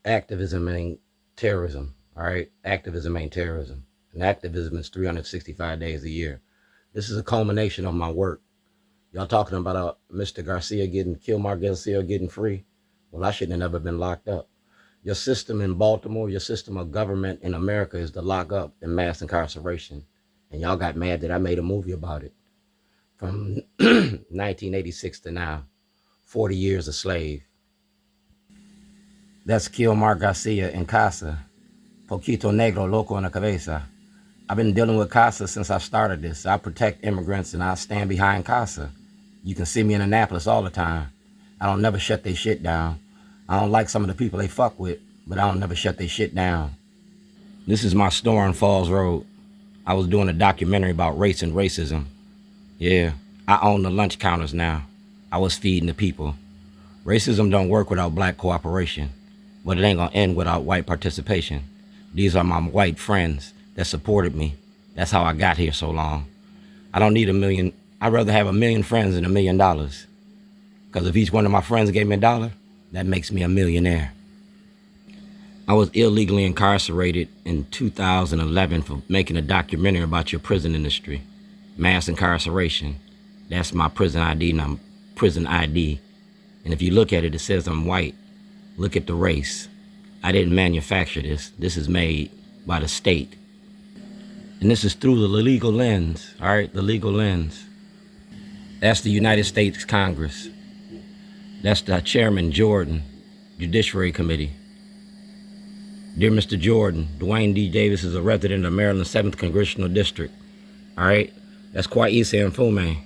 activism ain't terrorism, all right? Activism ain't terrorism. And activism is 365 days a year. This is a culmination of my work. Y'all talking about Mr. Kilmar Garcia getting free? Well, I shouldn't have never been locked up. Your system in Baltimore, your system of government in America is to lock up and mass incarceration. And y'all got mad that I made a movie about it. From 1986 to now, 40 years a slave. That's Kilmar Garcia in Casa. Poquito Negro Loco en la Cabeza. I've been dealing with Casa since I started this. I protect immigrants and I stand behind Casa. You can see me in Annapolis all the time. I don't never shut their shit down. I don't like some of the people they fuck with, but I don't never shut their shit down. This is my store on Falls Road. I was doing a documentary about race and racism. Yeah, I own the lunch counters now. I was feeding the people. Racism don't work without black cooperation, but it ain't gonna end without white participation. These are my white friends that supported me. That's how I got here so long. I don't need a million. I'd rather have 1 million friends than $1 million. Because if each one of my friends gave me $1, that makes me a millionaire. I was illegally incarcerated in 2011 for making a documentary about your prison industry. Mass incarceration. That's my prison ID number, prison ID. And if you look at it, it says I'm white. Look at the race. I didn't manufacture this. This is made by the state. And this is through the legal lens, all right? The legal lens. That's the United States Congress. That's the Chairman Jirdan, Judiciary Committee. Dear Mr. Jirdan, Duane G.Davis is a resident of Maryland's 7th Congressional District, all right? That's Kweisi and Mfume.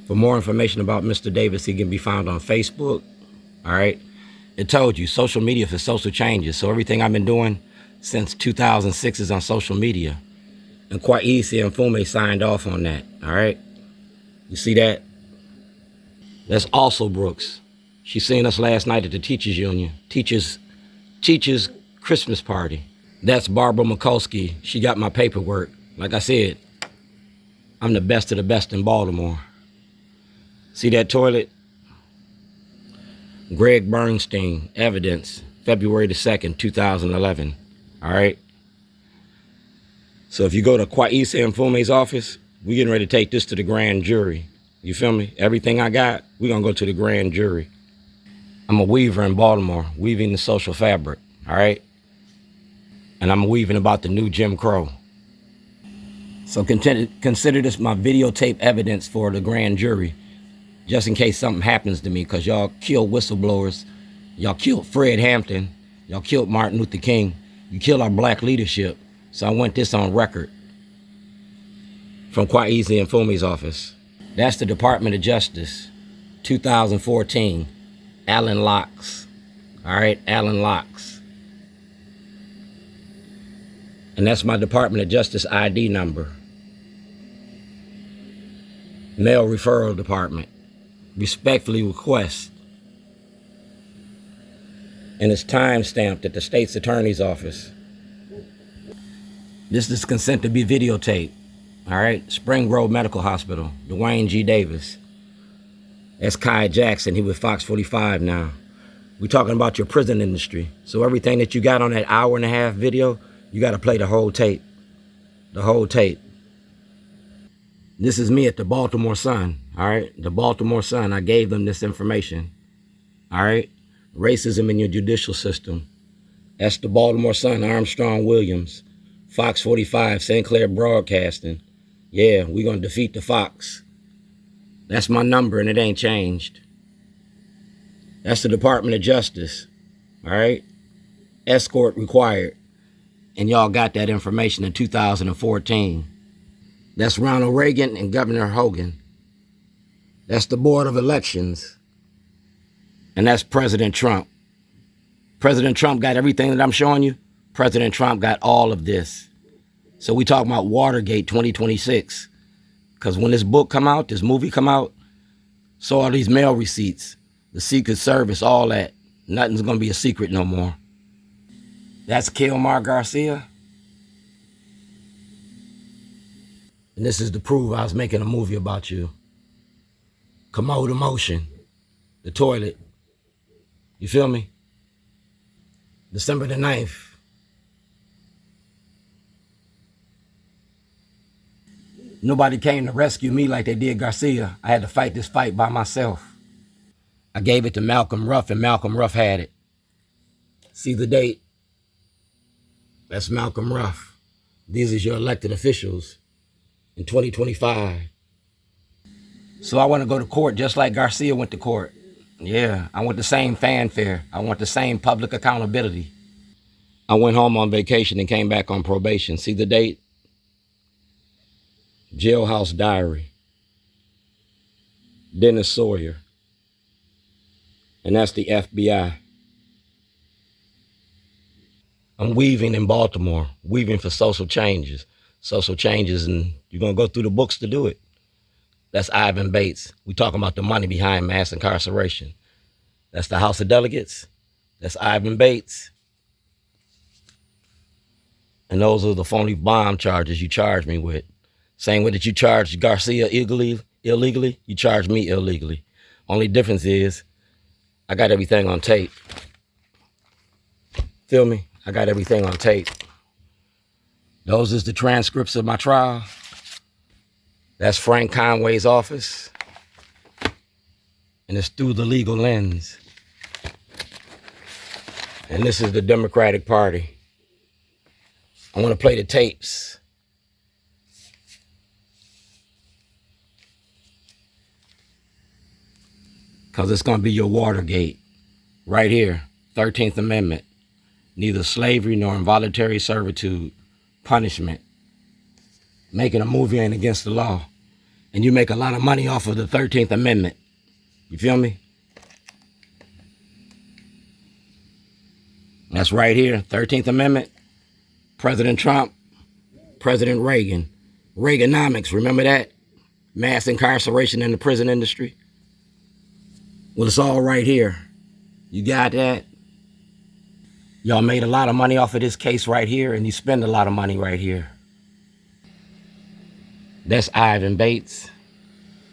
For more information about Mr. Davis, he can be found on Facebook, all right? It told you, social media for social changes. So everything I've been doing since 2006 is on social media. And Kweisi and Mfume signed off on that, all right? You see that? That's also Brooks. She seen us last night at the Teachers Union, Teachers Christmas party. That's Barbara Mikulski. She got my paperwork. Like I said, I'm the best of the best in Baltimore. See that toilet? Greg Bernstein, evidence, February the 2nd, 2011. All right? So if you go to Kweisi and Mfume's office, we getting ready to take this to the grand jury. You feel me? Everything I got, we're going to go to the grand jury. I'm a weaver in Baltimore, weaving the social fabric, all right? And I'm weaving about the new Jim Crow. So consider this my videotape evidence for the grand jury, just in case something happens to me, because y'all killed whistleblowers, y'all killed Fred Hampton, y'all killed Martin Luther King, you killed our black leadership. So I want this on record from Kweisi and Mfume's office. That's the Department of Justice, 2014, Alan Locks, all right, Alan Locks. And that's my Department of Justice ID number. Mail Referral Department. Respectfully request. And it's time-stamped at the State's Attorney's Office. This is consent to be videotaped. All right, Spring Grove Medical Hospital, Duane G.Davis. That's Kai Jackson, he with Fox 45 now. We're talking about your prison industry. So everything that you got on that hour-and-a-half video, you got to play the whole tape. The whole tape. This is me at the Baltimore Sun, all right? The Baltimore Sun, I gave them this information, all right? Racism in your judicial system. That's the Baltimore Sun, Armstrong Williams. Fox 45, St. Clair Broadcasting. Yeah, we're going to defeat the Fox. That's my number, and it ain't changed. That's the Department of Justice, all right? Escort required. And y'all got that information in 2014. That's Ronald Reagan and Governor Hogan. That's the Board of Elections. And that's President Trump. President Trump got everything that I'm showing you. President Trump got all of this. So we talking about Watergate 2026. Because when this book come out, this movie come out, so all these mail receipts, the Secret Service, all that, nothing's going to be a secret no more. That's Kilmar Garcia. And this is to prove I was making a movie about you. Commode emotion. The toilet. You feel me? December the 9th. Nobody came to rescue me like they did Garcia. I had to fight this fight by myself. I gave it to Malcolm Ruff, and Malcolm Ruff had it. See the date? That's Malcolm Ruff. These are your elected officials in 2025. So I want to go to court just like Garcia went to court. Yeah, I want the same fanfare. I want the same public accountability. I went home on vacation and came back on probation. See the date? Jailhouse Diary. Dennis Sawyer. And that's the FBI. I'm weaving in Baltimore, weaving for social changes. Social changes, and you're going to go through the books to do it. That's Ivan Bates. We talking about the money behind mass incarceration. That's the House of Delegates. That's Ivan Bates. And those are the phony bomb charges you charge me with. Same way that you charged Garcia illegally, you charge me illegally. Only difference is I got everything on tape. Feel me? I got everything on tape. Those is the transcripts of my trial. That's Frank Conway's office. And it's through the legal lens. And this is the Democratic Party. I want to play the tapes. Because it's going to be your Watergate. Right here, 13th Amendment. Neither slavery nor involuntary servitude, punishment. Making a movie ain't against the law. And you make a lot of money off of the 13th Amendment. You feel me? That's right here, 13th Amendment. President Trump, President Reagan. Reaganomics, remember that? Mass incarceration in the prison industry. Well, it's all right here. You got that? Y'all made a lot of money off of this case right here, and you spend a lot of money right here. That's Ivan Bates.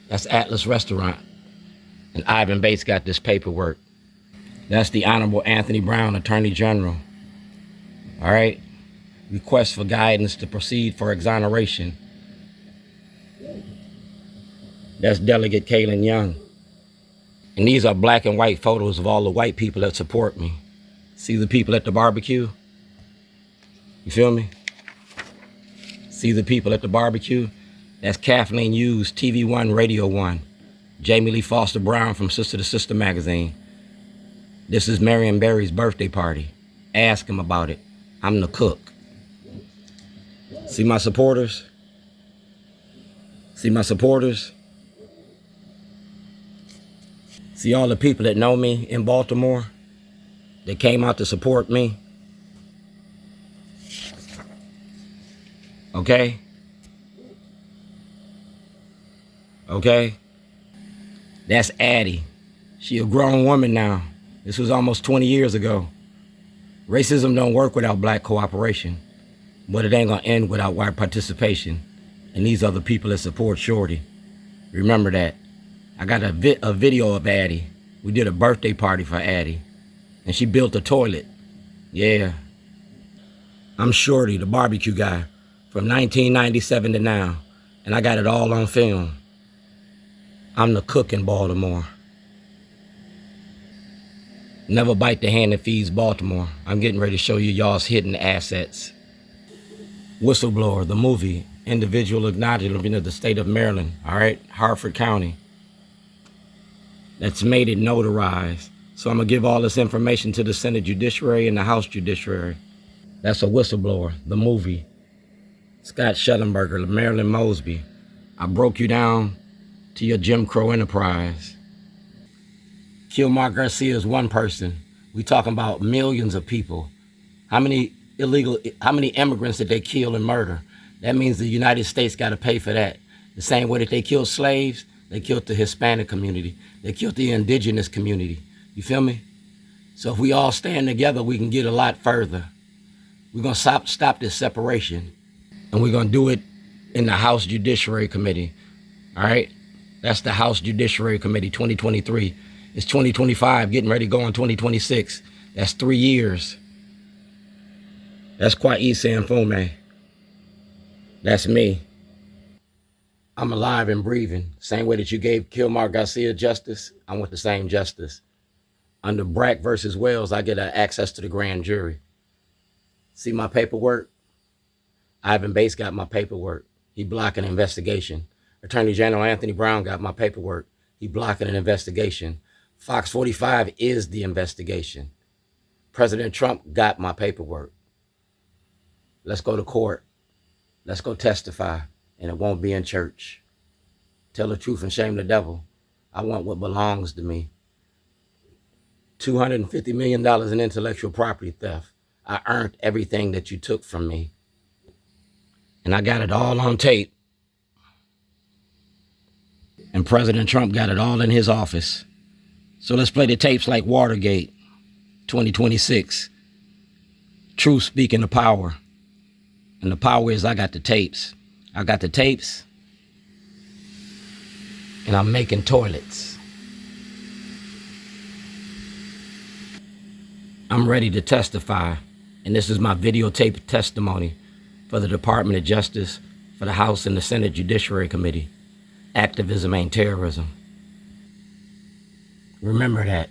That's Atlas Restaurant. And Ivan Bates got this paperwork. That's the Honorable Anthony Brown, Attorney General. All right? Request for guidance to proceed for exoneration. That's Delegate Kaylin Young. And these are black and white photos of all the white people that support me. See the people at the barbecue? You feel me? See the people at the barbecue? That's Kathleen Hughes, TV One, Radio One. Jamie Lee Foster Brown from Sister to Sister magazine. This is Marion Barry's birthday party. Ask him about it. I'm the cook. See my supporters? See my supporters? See all the people that know me in Baltimore that came out to support me? Okay? Okay? That's Addie. She a grown woman now. This was almost 20 years ago. Racism don't work without black cooperation, but it ain't gonna end without white participation. And these are the people that support Shorty. Remember that. I got a video of Addie. We did a birthday party for Addie. And she built a toilet. Yeah. I'm Shorty, the barbecue guy, from 1997 to now. And I got it all on film. I'm the cook in Baltimore. Never bite the hand that feeds Baltimore. I'm getting ready to show you y'all's hidden assets. Whistleblower, the movie, individual acknowledgement of the state of Maryland, all right? Harford County. That's made it notarized. So I'm going to give all this information to the Senate Judiciary and the House Judiciary. That's a whistleblower, the movie. Scott Schellenberger, Marilyn Mosby. I broke you down to your Jim Crow enterprise. Kill Mark Garcia is one person. We talking about millions of people. How many immigrants did they kill and murder? That means the United States got to pay for that. The same way that they killed slaves, they killed the Hispanic community. They killed the indigenous community. You feel me? So if we all stand together, we can get a lot further. We're going to stop this separation. And we're going to do it in the House Judiciary Committee. All right? That's the House Judiciary Committee, 2023. It's 2025, getting ready to go on 2026. That's 3 years. That's Kweisi and Mfume. That's me. I'm alive and breathing. Same way that you gave Kilmar Garcia justice, I want the same justice. Under Brack versus Wells, I get access to the grand jury. See my paperwork? Ivan Bates got my paperwork. He blocking an investigation. Attorney General Anthony Brown got my paperwork. He blocking an investigation. Fox 45 is the investigation. President Trump got my paperwork. Let's go to court. Let's go testify, and it won't be in church. Tell the truth and shame the devil. I want what belongs to me. $250 million in intellectual property theft. I earned everything that you took from me. And I got it all on tape. And President Trump got it all in his office. So let's play the tapes like Watergate, 2026. Truth speaking to power. And the power is I got the tapes. I got the tapes. And I'm making toilets. I'm ready to testify. And this is my videotape testimony for the Department of Justice, for the House and the Senate Judiciary Committee. Activism ain't terrorism. Remember that.